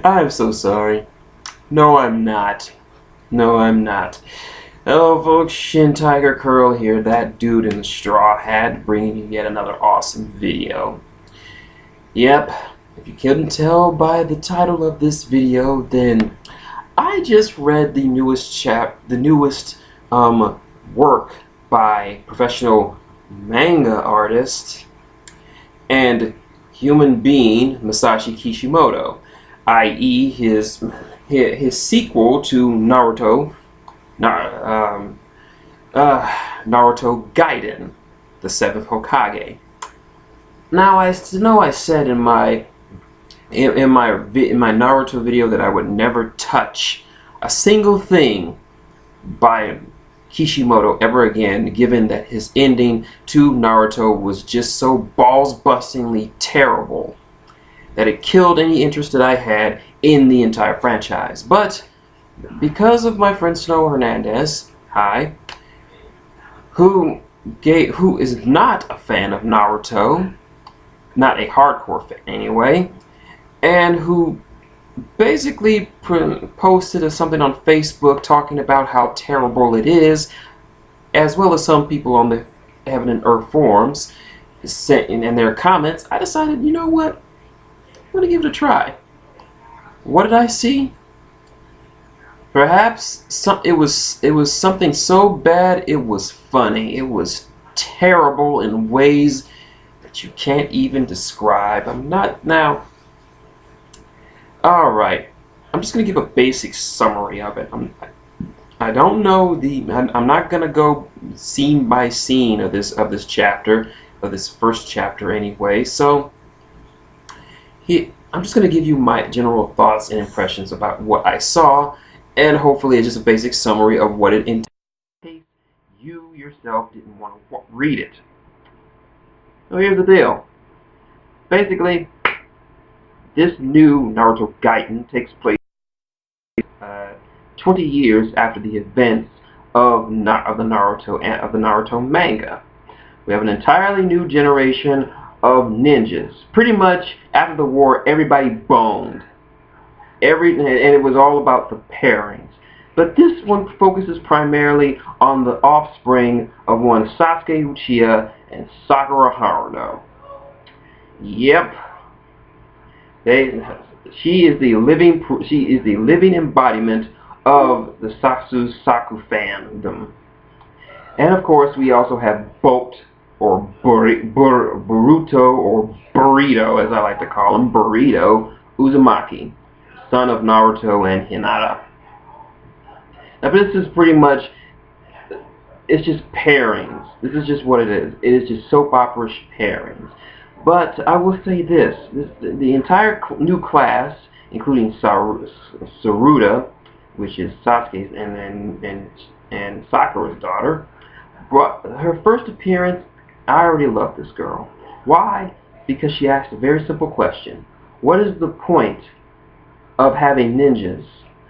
I'm so sorry. No, I'm not. No, I'm not. Hello, folks. shintigercurl here, that dude in the straw hat, bringing you yet another awesome video. Yep, if you couldn't tell by the title of this video, then I just read the newest work by professional manga artist and human being Masashi Kishimoto, i.e. his sequel to Naruto Gaiden, the Seventh Hokage. Now I know I said in my Naruto video that I would never touch a single thing by Kishimoto ever again, given that his ending to Naruto was just so balls-bustingly terrible that it killed any interest that I had in the entire franchise. But because of my friend Snow Hernandez, hi, who is not a fan of Naruto, not a hardcore fan anyway, and who basically posted something on Facebook talking about how terrible it is, as well as some people on the Heaven and Earth forums sent in their comments, I decided, you know what, I'm going to give it a try. What did I see? Perhaps it was something so bad it was funny. It was terrible in ways that you can't even describe. Alright, I'm just going to give a basic summary of it. I don't know I'm not going to go scene by scene of this chapter, of this first chapter anyway, so I'm just going to give you my general thoughts and impressions about what I saw, and hopefully it's just a basic summary of what it entails in case you yourself didn't want to read it. So here's the deal. Basically, this new Naruto Gaiden takes place 20 years after the events of the Naruto manga. We have an entirely new generation of ninjas. Pretty much after the war, everybody boned. And it was all about the pairings. But this one focuses primarily on the offspring of one Sasuke Uchiha and Sakura Haruno. Yep. She is the living embodiment of the Saku fandom. And of course, we also have Boat, or Boruto, or Burrito, as I like to call him, Burrito Uzumaki, son of Naruto and Hinata. Now, this is pretty much, it's just pairings. This is just what it is. It is just soap opera-ish pairings. But I will say this, the entire new class, including Saruta, which is Sasuke's and Sakura's daughter, her first appearance, I already love this girl. Why? Because she asked a very simple question. What is the point of having ninjas?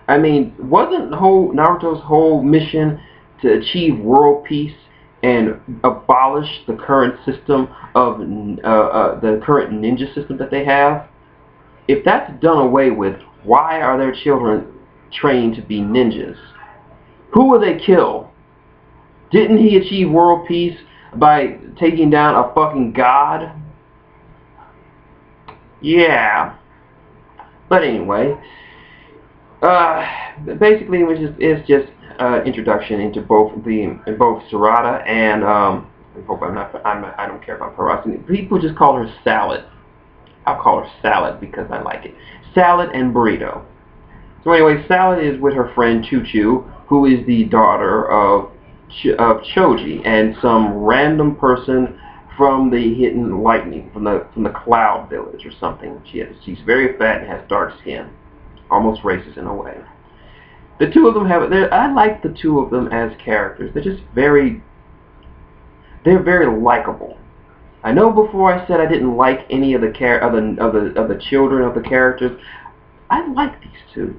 I mean, wasn't Naruto's whole mission to achieve world peace and abolish the current system of the current ninja system that they have? If that's done away with, why are their children trained to be ninjas? Who will they kill? Didn't he achieve world peace by taking down a fucking god? Yeah. But anyway, basically it's just introduction into both Sarada and I don't care about harassing. People just call her Salad. I'll call her Salad because I like it. Salad and Burrito. So anyway, Salad is with her friend Chuchu, who is the daughter of Choji and some random person from the Hidden Lightning, from the Cloud Village or something. She's very fat and has dark skin. almost racist in a way. The two of them I like the two of them as characters. They're just they're very likable. I know before I said I didn't like any of the children of the characters. I like these two.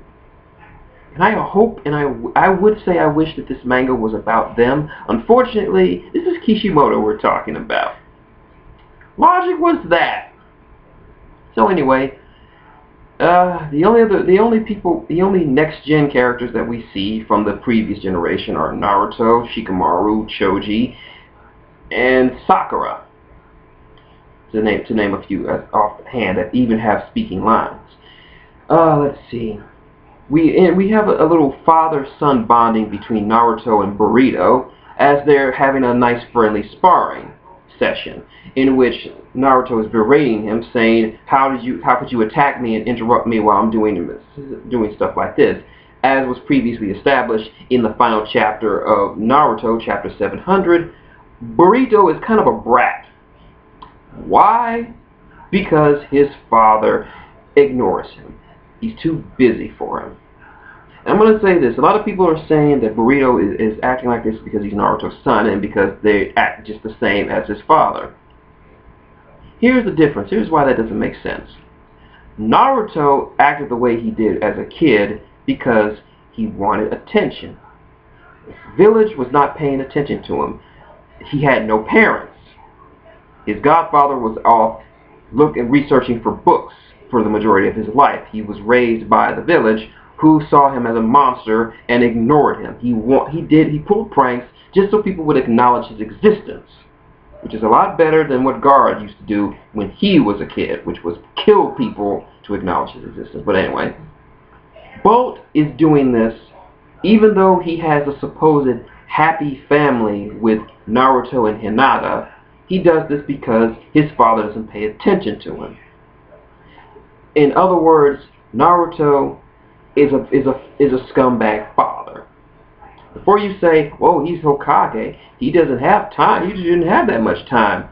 And I hope, and I would say I wish that this manga was about them. Unfortunately, this is Kishimoto we're talking about. Logic was that. So anyway, the only next-gen characters that we see from the previous generation are Naruto, Shikamaru, Choji, and Sakura. To name a few offhand that even have speaking lines. Let's see. We have a little father-son bonding between Naruto and Burrito as they're having a nice friendly sparring session in which Naruto is berating him, saying, how could you attack me and interrupt me while I'm doing stuff like this? As was previously established in the final chapter of Naruto, chapter 700, Burrito is kind of a brat. Why? Because his father ignores him. He's too busy for him. And I'm going to say this. A lot of people are saying that Burrito is acting like this because he's Naruto's son and because they act just the same as his father. Here's the difference. Here's why that doesn't make sense. Naruto acted the way he did as a kid because he wanted attention. The village was not paying attention to him. He had no parents. His godfather was off researching for books for the majority of his life. He was raised by the village, who saw him as a monster and ignored him. He pulled pranks just so people would acknowledge his existence, which is a lot better than what Guard used to do when he was a kid, which was kill people to acknowledge his existence. But anyway, Bolt is doing this even though he has a supposed happy family with Naruto and Hinata. He does this because his father doesn't pay attention to him. In other words, Naruto is a scumbag father. Before you say, "Whoa, he's Hokage," he doesn't have time. You didn't have that much time.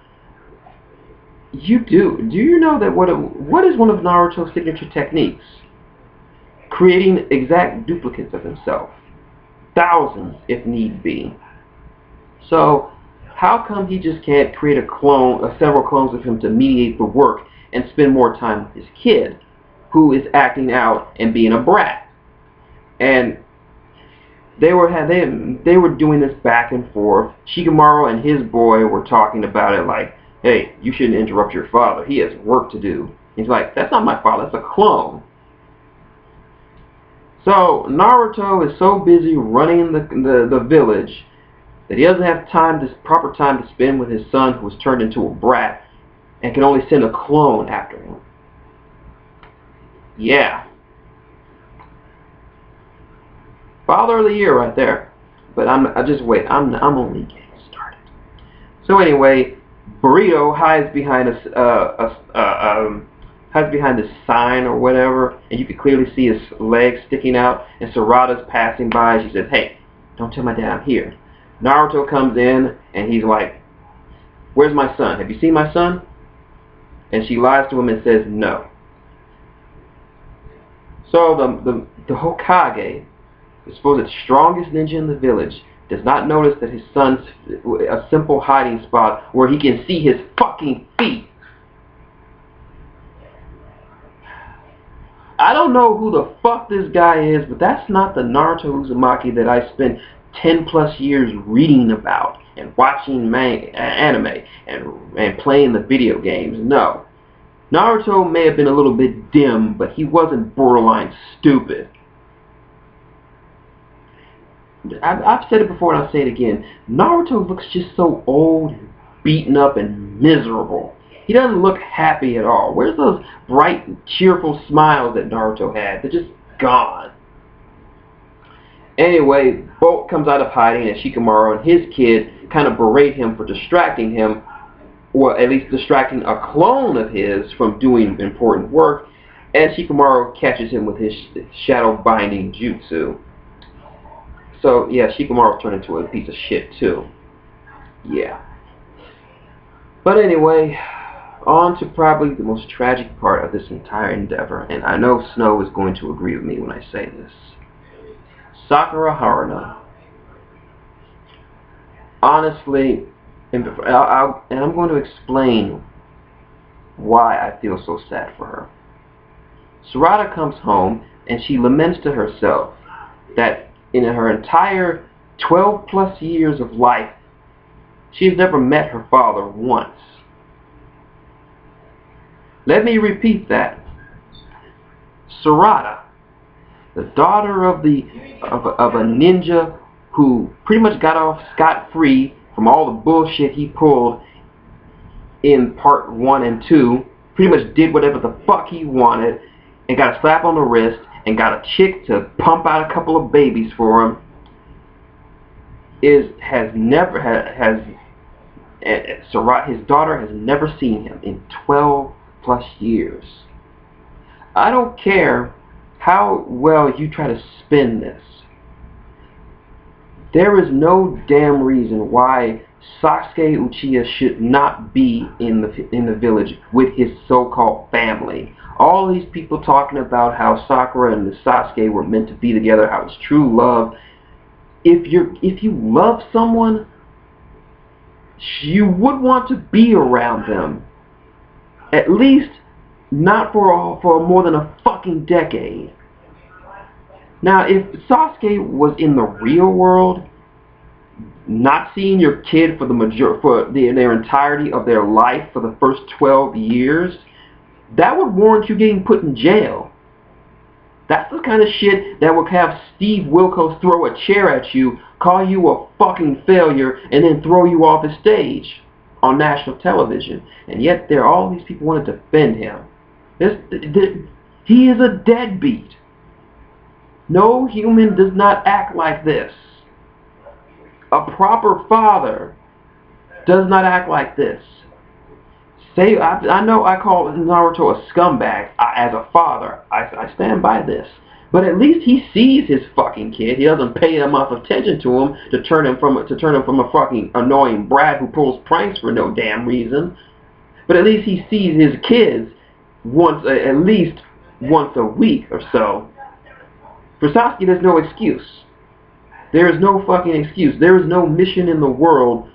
You do. Do you know that what is one of Naruto's signature techniques? Creating exact duplicates of himself, thousands if need be. So, how come he just can't create several clones of him to mediate the work and spend more time with his kid, who is acting out and being a brat? And they were doing this back and forth. Shikamaru and his boy were talking about it like, "Hey, you shouldn't interrupt your father. He has work to do." He's like, "That's not my father. That's a clone." So Naruto is so busy running the village that he doesn't have proper time to spend with his son, who was turned into a brat, and can only send a clone after him. Yeah. Father of the year right there. But just wait. I'm only getting started. So anyway, Burrito hides behind this sign or whatever, and you can clearly see his legs sticking out. And Sarada's passing by. She says, "Hey, don't tell my dad I'm here." Naruto comes in and he's like, "Where's my son? Have you seen my son?" And she lies to him and says no. So the Hokage, the supposed strongest ninja in the village, does not notice that his son's a simple hiding spot where he can see his fucking feet. I don't know who the fuck this guy is, but that's not the Naruto Uzumaki that I spent 10 plus years reading about and watching anime and playing the video games. No. Naruto may have been a little bit dim, but he wasn't borderline stupid. I've said it before and I'll say it again. Naruto looks just so old, and beaten up, and miserable. He doesn't look happy at all. Where's those bright, cheerful smiles that Naruto had? They're just gone. Anyway, Bolt comes out of hiding, and Shikamaru and his kid kind of berate him for distracting him, or at least distracting a clone of his from doing important work, and Shikamaru catches him with his shadow binding jutsu. So, yeah, Shikamaru's turned into a piece of shit, too. Yeah. But anyway, On to probably the most tragic part of this entire endeavor, and I know Snow is going to agree with me when I say this. Sakura Haruno. Honestly, and I'm going to explain why I feel so sad for her. Sarada comes home and she laments to herself that in her entire 12 plus years of life, she has never met her father once. Let me repeat that. Sarada, the daughter of a ninja who pretty much got off scot-free from all the bullshit he pulled in part 1 and 2, pretty much did whatever the fuck he wanted, and got a slap on the wrist, and got a chick to pump out a couple of babies for him, his daughter has never seen him in 12 plus years. I don't care how well you try to spin this. There is no damn reason why Sasuke Uchiha should not be in the village with his so-called family. All these people talking about how Sakura and the Sasuke were meant to be together, how it's true love. If you love someone, you would want to be around them. At least not for more than a fucking decade. Now, if Sasuke was in the real world, not seeing your kid for their entirety of their life for the first 12 years, that would warrant you getting put in jail. That's the kind of shit that would have Steve Wilkos throw a chair at you, call you a fucking failure, and then throw you off the stage on national television. And yet there are all these people want to defend him. He is a deadbeat. No human does not act like this. A proper father does not act like this. I know I call Naruto a scumbag as a father. I stand by this. But at least he sees his fucking kid. He doesn't pay enough attention to him to turn him from a fucking annoying brat who pulls pranks for no damn reason. But at least he sees his kids at least once a week or so. For Sasuke, there's no excuse. There is no fucking excuse. There is no mission in the world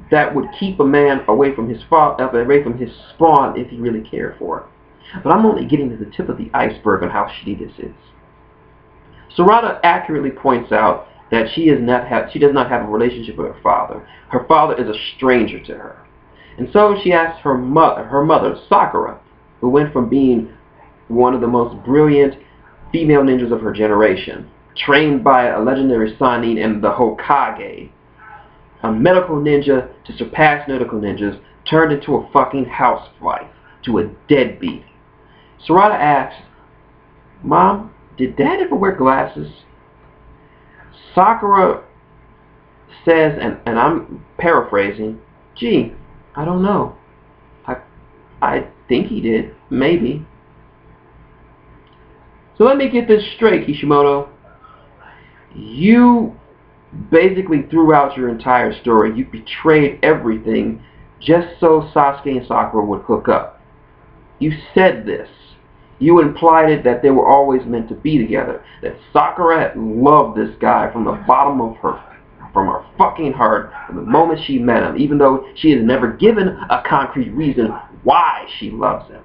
that would keep a man away from his spawn if he really cared for it. But I'm only getting to the tip of the iceberg on how shitty this is. Sarada accurately points out that she does not have a relationship with her father. Her father is a stranger to her. And so she asks her mother, Sakura, who went from being one of the most brilliant female ninjas of her generation, trained by a legendary Sannin and the Hokage, a medical ninja to surpass medical ninjas, turned into a fucking housewife, to a deadbeat. Sarada asks, Mom, did Dad ever wear glasses? Sakura says, and I'm paraphrasing, gee, I don't know. I think he did, maybe. So let me get this straight, Kishimoto. You basically threw out your entire story. You betrayed everything just so Sasuke and Sakura would hook up. You said this. You implied it that they were always meant to be together. That Sakura had loved this guy from the bottom of her fucking heart from the moment she met him, even though she has never given a concrete reason why she loves him.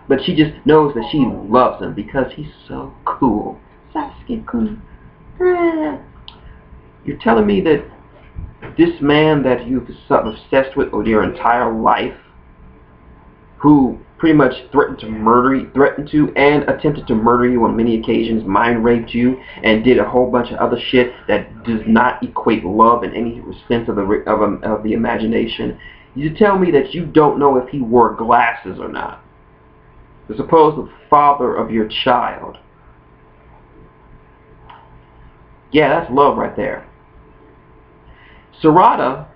But she just knows that she loves him because he's so cool. Sasuke-kun. You're telling me that this man that you've obsessed with your entire life, who pretty much threatened to and attempted to murder you on many occasions, mind raped you, and did a whole bunch of other shit that does not equate love in any sense of the imagination, you tell me that you don't know if he wore glasses or not? The supposed father of your child. Yeah, that's love right there. Sarada,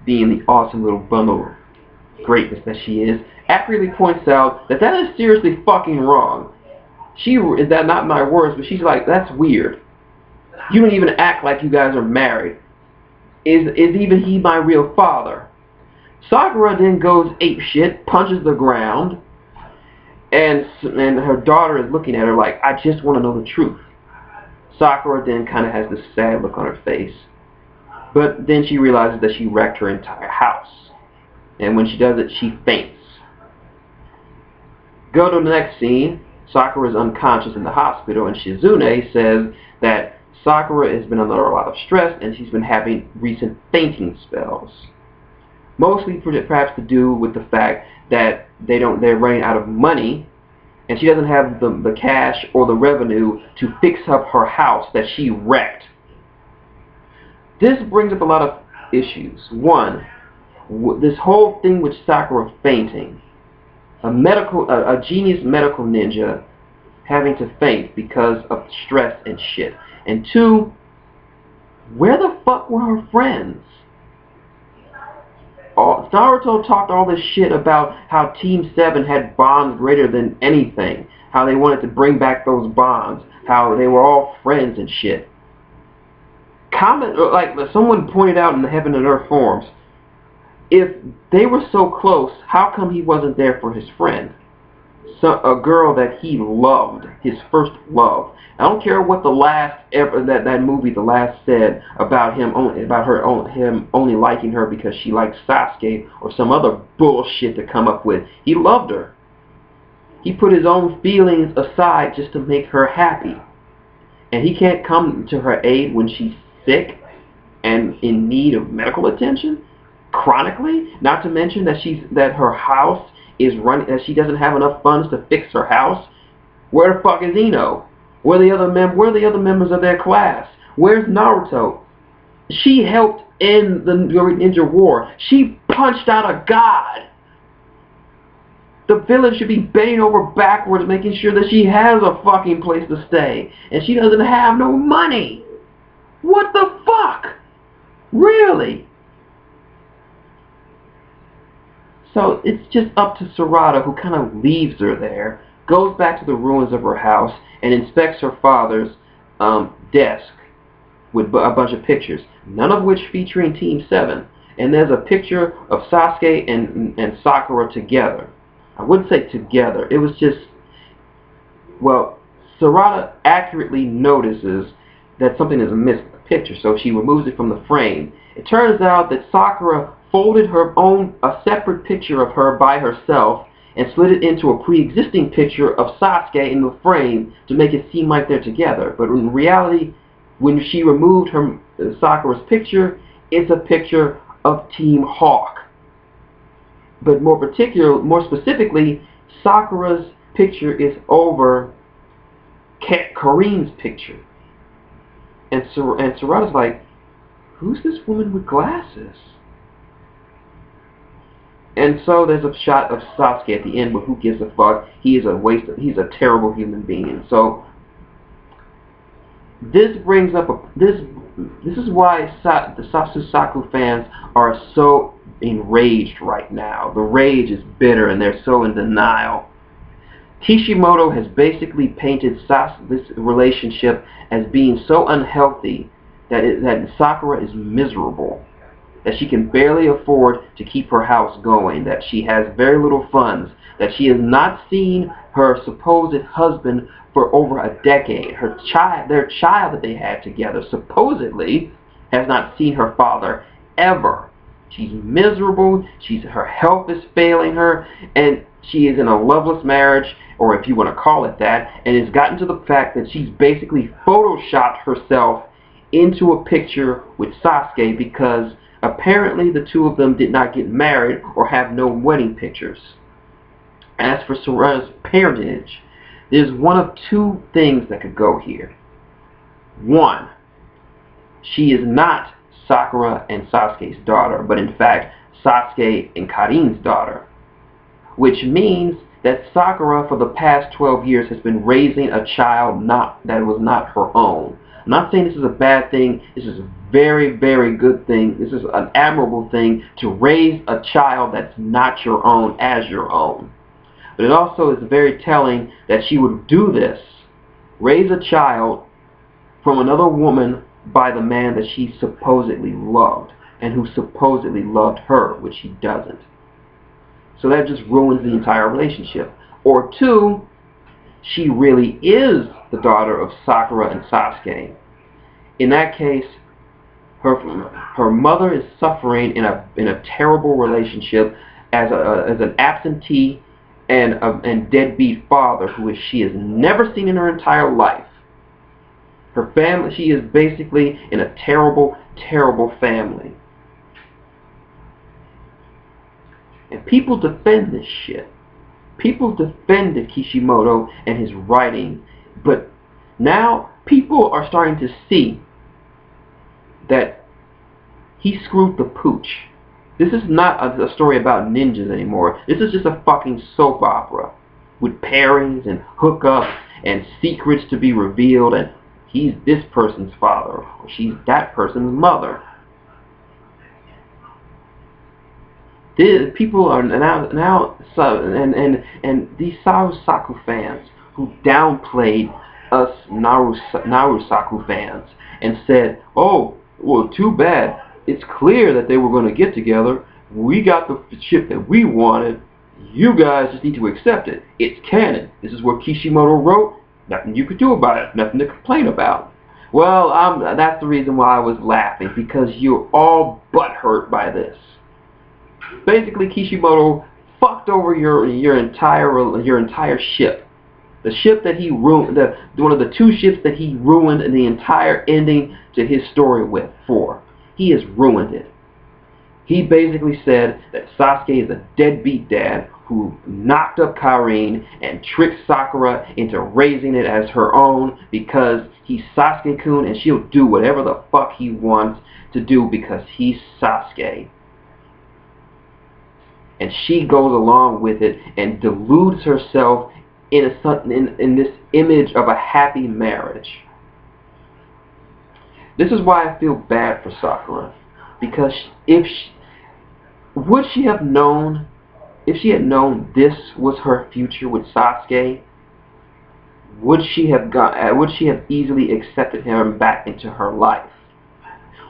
being the awesome little bundle of greatness that she is, accurately points out that is seriously fucking wrong. Is that not my words, but she's like, that's weird. You don't even act like you guys are married. Is even he my real father? Sakura then goes apeshit, punches the ground, and her daughter is looking at her like, I just want to know the truth. Sakura then kind of has this sad look on her face. But then she realizes that she wrecked her entire house. And when she does it, she faints. Go to the next scene. Sakura is unconscious in the hospital, and Shizune says that Sakura has been under a lot of stress and she's been having recent fainting spells. Mostly perhaps to do with the fact that they're running out of money and she doesn't have the cash or the revenue to fix up her house that she wrecked. This brings up a lot of issues. One, this whole thing with Sakura fainting. A genius medical ninja having to faint because of stress and shit. And two, where the fuck were her friends? Naruto talked all this shit about how Team 7 had bonds greater than anything. How they wanted to bring back those bonds. How they were all friends and shit. Like someone pointed out in the Heaven and Earth forums, if they were so close, how come he wasn't there for his friend? A girl that he loved, his first love. I don't care what the last that movie, The Last, said about him only liking her because she liked Sasuke or some other bullshit to come up with. He loved her. He put his own feelings aside just to make her happy. And he can't come to her aid when she's sick and in need of medical attention chronically. Not to mention that her house is running, that she doesn't have enough funds to fix her house. Where the fuck is Ino? Where are the other members of their class? Where's Naruto? She helped end the Ninja War. She punched out a god. The villain should be bending over backwards, making sure that she has a fucking place to stay, and she doesn't have no money. What the fuck? Really? So it's just up to Sarada, who kind of leaves her there, goes back to the ruins of her house, and inspects her father's desk with a bunch of pictures, none of which featuring Team 7. And there's a picture of Sasuke and Sakura together. I wouldn't say together. It was just, well, Sarada accurately notices that something is amiss with the picture, so she removes it from the frame. It turns out that Sakura folded a separate picture of her by herself and slid it into a pre-existing picture of Sasuke in the frame to make it seem like they're together. But in reality, when she removed Sakura's picture, it's a picture of Team Hawk. But more specifically, Sakura's picture is over Karin's picture. And Sarada's like, who's this woman with glasses? And so there's a shot of Sasuke at the end, but who gives a fuck? He's a terrible human being. So this brings up this is why the Sasusaku fans are so enraged right now. The rage is bitter and they're so in denial. Kishimoto has basically painted this relationship as being so unhealthy that Sakura is miserable, that she can barely afford to keep her house going, that she has very little funds, that she has not seen her supposed husband for over a decade. Their child that they had together supposedly has not seen her father ever. She's miserable, her health is failing her, and she is in a loveless marriage, or if you want to call it that, and it's gotten to the fact that she's basically photoshopped herself into a picture with Sasuke because apparently the two of them did not get married or have no wedding pictures. As for Sarada's parentage, there's one of two things that could go here. One, she is not Sakura and Sasuke's daughter, but in fact Sasuke and Karin's daughter, which means that Sakura for the past 12 years has been raising a child that was not her own. I'm not saying this is a bad thing. This is a very, very good thing. This is an admirable thing to raise a child that's not your own as your own. But it also is very telling that she would do this, raise a child from another woman by the man that she supposedly loved. and who supposedly loved her, which he doesn't. So that just ruins the entire relationship. Or two, she really is the daughter of Sakura and Sasuke. In that case, her mother is suffering in a terrible relationship as an absentee and deadbeat father who she has never seen in her entire life. Her family, she is basically in a terrible, terrible family. And people defend this shit. People defended Kishimoto and his writing, but now people are starting to see that he screwed the pooch. This is not a story about ninjas anymore. This is just a fucking soap opera with pairings and hookups and secrets to be revealed, and he's this person's father or she's that person's mother. People are now and these Narusaku fans who downplayed us Narusaku fans and said, "Oh, well, too bad. It's clear that they were going to get together. We got the ship that we wanted. You guys just need to accept it. It's canon. This is what Kishimoto wrote. Nothing you could do about it. Nothing to complain about." Well, that's the reason why I was laughing, because you're all butthurt by this. Basically, Kishimoto fucked over your entire ship. The ship that he ruined, one of the two ships that he ruined the entire ending to his story with. He has ruined it. He basically said that Sasuke is a deadbeat dad who knocked up Karin and tricked Sakura into raising it as her own because he's Sasuke-kun and she'll do whatever the fuck he wants to do because he's Sasuke. And she goes along with it and deludes herself in this image of a happy marriage. This is why I feel bad for Sakura, because if she had known this was her future with Sasuke, would she have easily accepted him back into her life?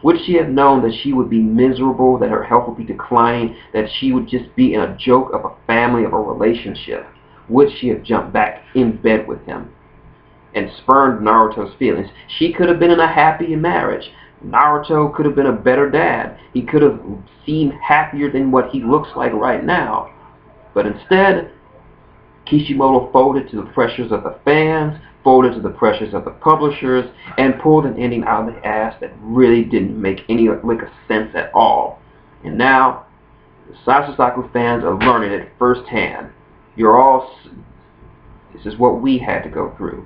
Would she have known that she would be miserable, that her health would be declining, that she would just be in a joke of a family, of a relationship? Would she have jumped back in bed with him and spurned Naruto's feelings? She could have been in a happy marriage. Naruto could have been a better dad. He could have seemed happier than what he looks like right now. But instead, Kishimoto folded to the pressures of the fans, folded to the pressures of the publishers, and pulled an ending out of the ass that really didn't make any lick of sense at all. And now, the Narusaku fans are learning it firsthand. This is what we had to go through.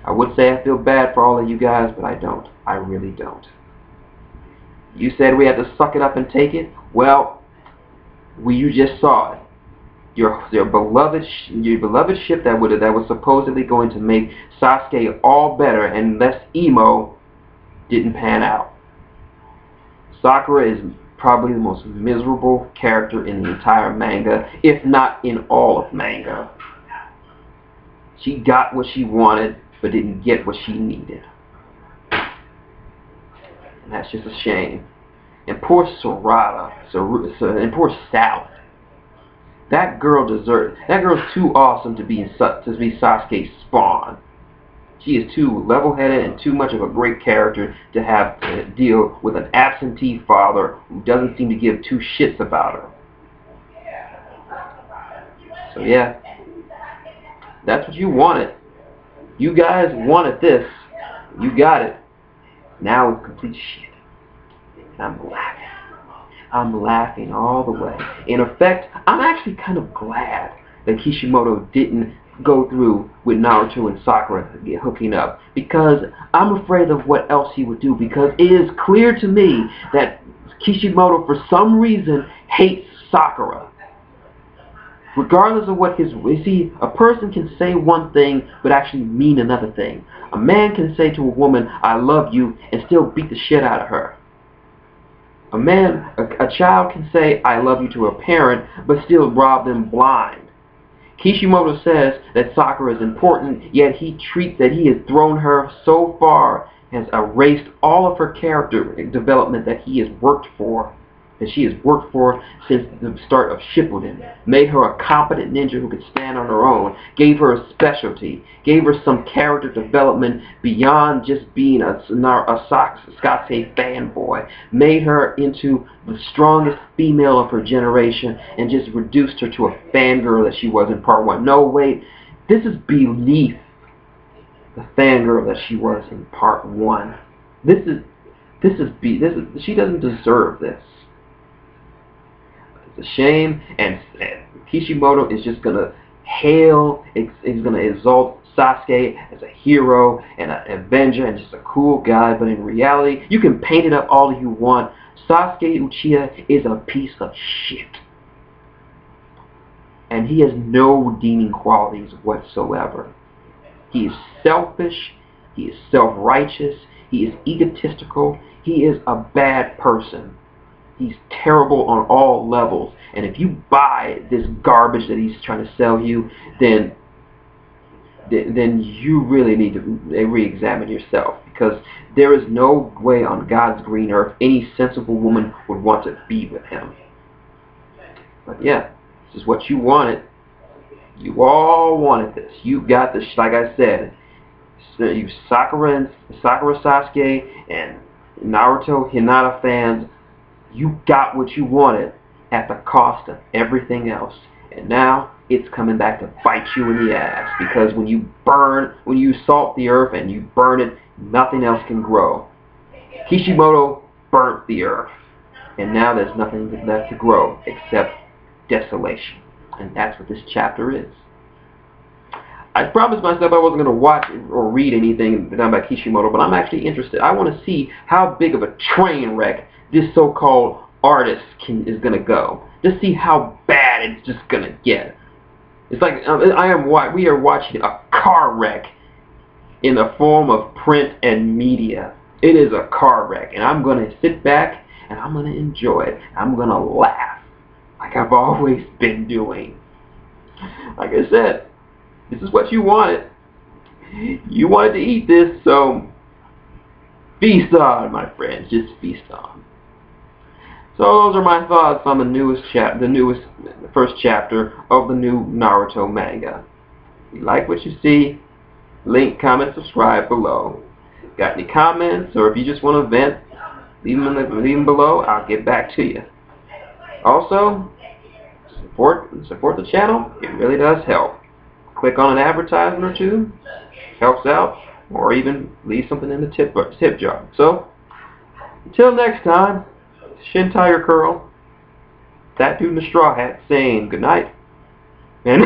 I would say I feel bad for all of you guys, but I don't. I really don't. You said we had to suck it up and take it? Well, you just saw it. Your beloved ship that was supposedly going to make Sasuke all better and less emo didn't pan out. Sakura is probably the most miserable character in the entire manga, if not in all of manga. She got what she wanted, but didn't get what she needed. And that's just a shame. And poor and poor Sally. That girl's too awesome to be Sasuke's spawn. She is too level-headed and too much of a great character to have to deal with an absentee father who doesn't seem to give two shits about her. So yeah, that's what you wanted. You guys wanted this. You got it. Now it's complete shit. And I'm laughing. I'm laughing all the way. In effect, I'm actually kind of glad that Kishimoto didn't go through with Naruto and Sakura hooking up, because I'm afraid of what else he would do, because it is clear to me that Kishimoto, for some reason, hates Sakura. Regardless of what a person can say one thing but actually mean another thing. A man can say to a woman, "I love you," and still beat the shit out of her. A child can say, "I love you" to a parent, but still rob them blind. Kishimoto says that Sakura is important, yet he treats that he has thrown her so far has erased all of her character development that she has worked for since the start of Shippuden. Made her a competent ninja who could stand on her own. Gave her a specialty. Gave her some character development beyond just being a Sasuke fanboy. Made her into the strongest female of her generation and just reduced her to a fangirl that she was in part 1. No, wait. This is beneath the fangirl that she was in part 1. She doesn't deserve this. It's a shame, and Kishimoto is just gonna he's gonna exalt Sasuke as a hero and an avenger and just a cool guy, but in reality, you can paint it up all you want. Sasuke Uchiha is a piece of shit. And he has no redeeming qualities whatsoever. He is selfish, he is self-righteous, he is egotistical, he is a bad person. He's terrible on all levels. And if you buy this garbage that he's trying to sell you, then you really need to re-examine yourself, because there is no way on God's green earth any sensible woman would want to be with him. But yeah, this is what you wanted. You all wanted this. You got this, like I said. You Sakura Sasuke and Naruto Hinata fans, you got what you wanted at the cost of everything else. And now it's coming back to bite you in the ass, because when you salt the earth and you burn it, nothing else can grow. Kishimoto burnt the earth, and now there's nothing left to grow except desolation. And that's what this chapter is. I promised myself I wasn't going to watch or read anything done by Kishimoto, but I'm actually interested. I want to see how big of a train wreck this so-called artist is going to go. Just see how bad it's just going to get. It's like we are watching a car wreck in the form of print and media. It is a car wreck, and I'm going to sit back and I'm going to enjoy it. I'm going to laugh like I've always been doing. Like I said, this is what you wanted. You wanted to eat this, so feast on, my friends. Just feast on. So those are my thoughts on the first chapter of the new Naruto manga. If you like what you see, link, comment, subscribe below. Got any comments, or if you just want to vent, leave them below. I'll get back to you. Also, support the channel. It really does help. Click on an advertisement or two, helps out, or even leave something in the tip jar. So, until next time, shintigercurl, that dude in the straw hat, saying good night, and